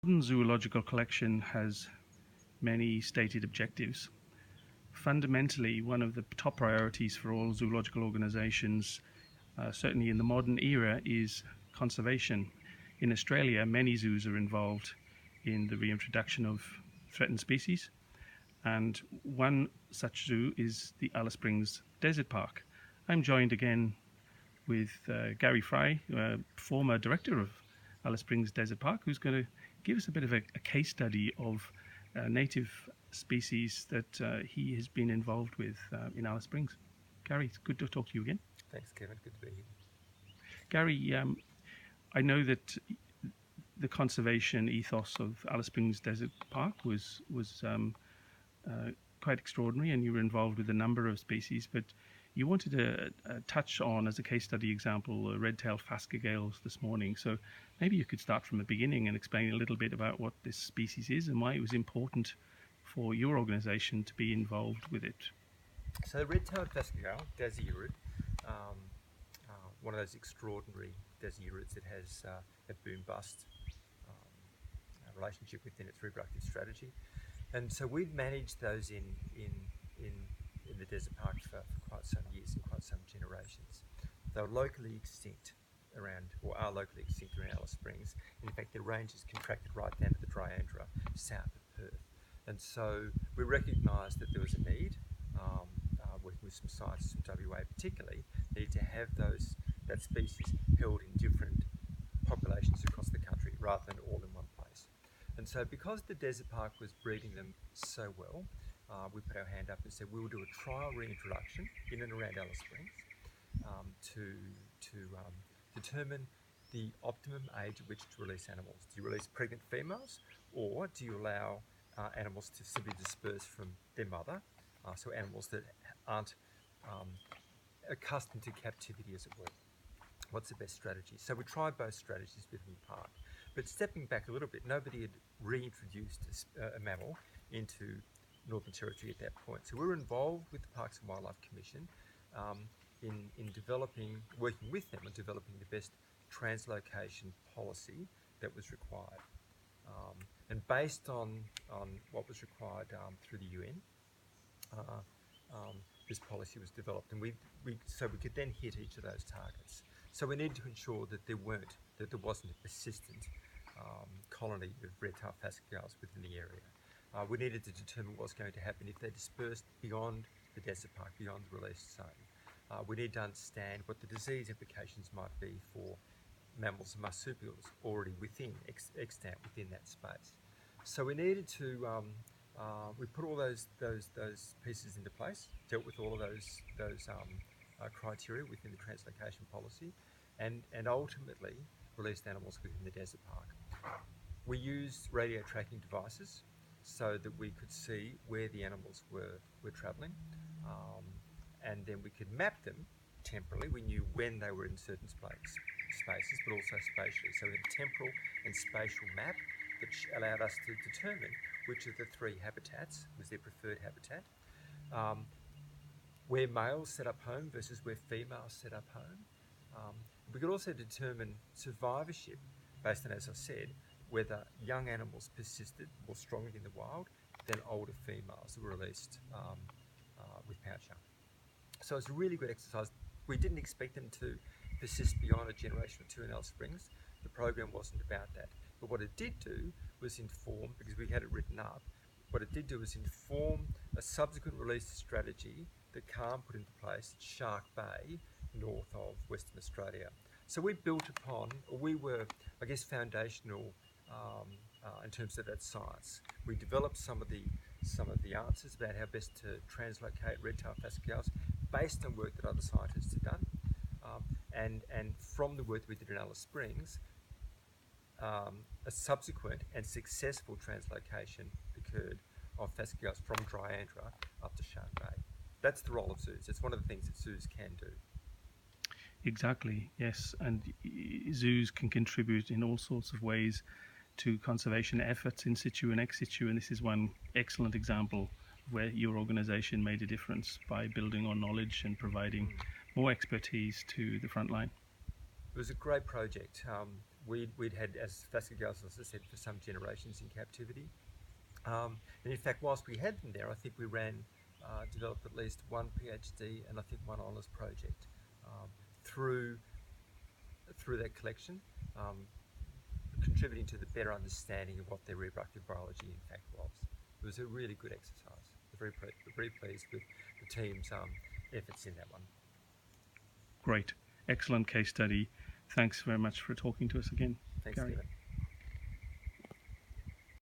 Modern zoological collection has many stated objectives. Fundamentally, one of the top priorities for all zoological organisations, certainly in the modern era, is conservation. In Australia, many zoos are involved in the reintroduction of threatened species, and one such zoo is the Alice Springs Desert Park. I'm joined again with Gary Fry, former director of Alice Springs Desert Park, who's going to give us a bit of a case study of native species that he has been involved with in Alice Springs. Gary, it's good to talk to you again. Thanks, Kevin. Good to be here. Gary, I know that the conservation ethos of Alice Springs Desert Park was quite extraordinary, and you were involved with a number of species, but you wanted to touch on, as a case study example, red-tailed phascogales this morning. So maybe you could start from the beginning and explain a little bit about what this species is and why it was important for your organisation to be involved with it. So the red-tailed phascogale, Dasiurid, one of those extraordinary Dasiurids that has a boom-bust relationship within its reproductive strategy. And so we've managed those in the desert park for quite some years and quite some generations. They were locally extinct around Alice Springs. In fact, their range is contracted right down to the Dryandra south of Perth. And so we recognised that there was a need, working with some scientists from WA particularly, need to have that species held in different populations across the country rather than all in one place. And so because the desert park was breeding them so well, we put our hand up and said we will do a trial reintroduction in and around Alice Springs to determine the optimum age at which to release animals. Do you release pregnant females, or do you allow animals to simply disperse from their mother, so animals that aren't accustomed to captivity, as it were? What's the best strategy? So we tried both strategies within the park. But stepping back a little bit, nobody had reintroduced a mammal into Northern Territory at that point. So we were involved with the Parks and Wildlife Commission in working with them on developing the best translocation policy that was required. And based on what was required through the UN, this policy was developed, and so we could then hit each of those targets. So we needed to ensure that there wasn't a persistent colony of red-tailed phascogales within the area. We needed to determine what was going to happen if they dispersed beyond the desert park, beyond the released zone. We need to understand what the disease implications might be for mammals and marsupials already extant within that space. So we needed to we put all those pieces into place, dealt with all of those criteria within the translocation policy, and ultimately released animals within the desert park. We used radio tracking devices so that we could see where the animals were travelling, and then we could map them temporally. We knew when they were in certain spaces, but also spatially. So we had a temporal and spatial map that allowed us to determine which of the three habitats was their preferred habitat, where males set up home versus where females set up home. We could also determine survivorship based on, as I said, whether young animals persisted more strongly in the wild than older females that were released with pouch young. So it's a really good exercise. We didn't expect them to persist beyond a generation or two in Alice Springs. The program wasn't about that. But what it did do was inform, because we had it written up, what it did do was inform a subsequent release strategy that CALM put into place at Shark Bay, north of Western Australia. So we built upon, or we were, I guess, foundational in terms of that science. We developed some of the answers about how best to translocate red-tailed phascogales based on work that other scientists had done, and from the work that we did in Alice Springs, a subsequent and successful translocation occurred of phascogales from Dryandra up to Shark Bay. That's the role of zoos. It's one of the things that zoos can do. Exactly, yes. And zoos can contribute in all sorts of ways to conservation efforts in situ and ex situ, and this is one excellent example where your organisation made a difference by building on knowledge and providing more expertise to the front line. It was a great project. we'd had, as Vasco Gales also said, for some generations in captivity. And in fact, whilst we had them there, I think we developed at least one PhD and I think one honours project through that collection, contributing to the better understanding of what their reproductive biology in fact was. It was a really good exercise. We're very pleased with the team's efforts in that one. Great. Excellent case study. Thanks very much for talking to us again, Thanks, Gary. Stephen.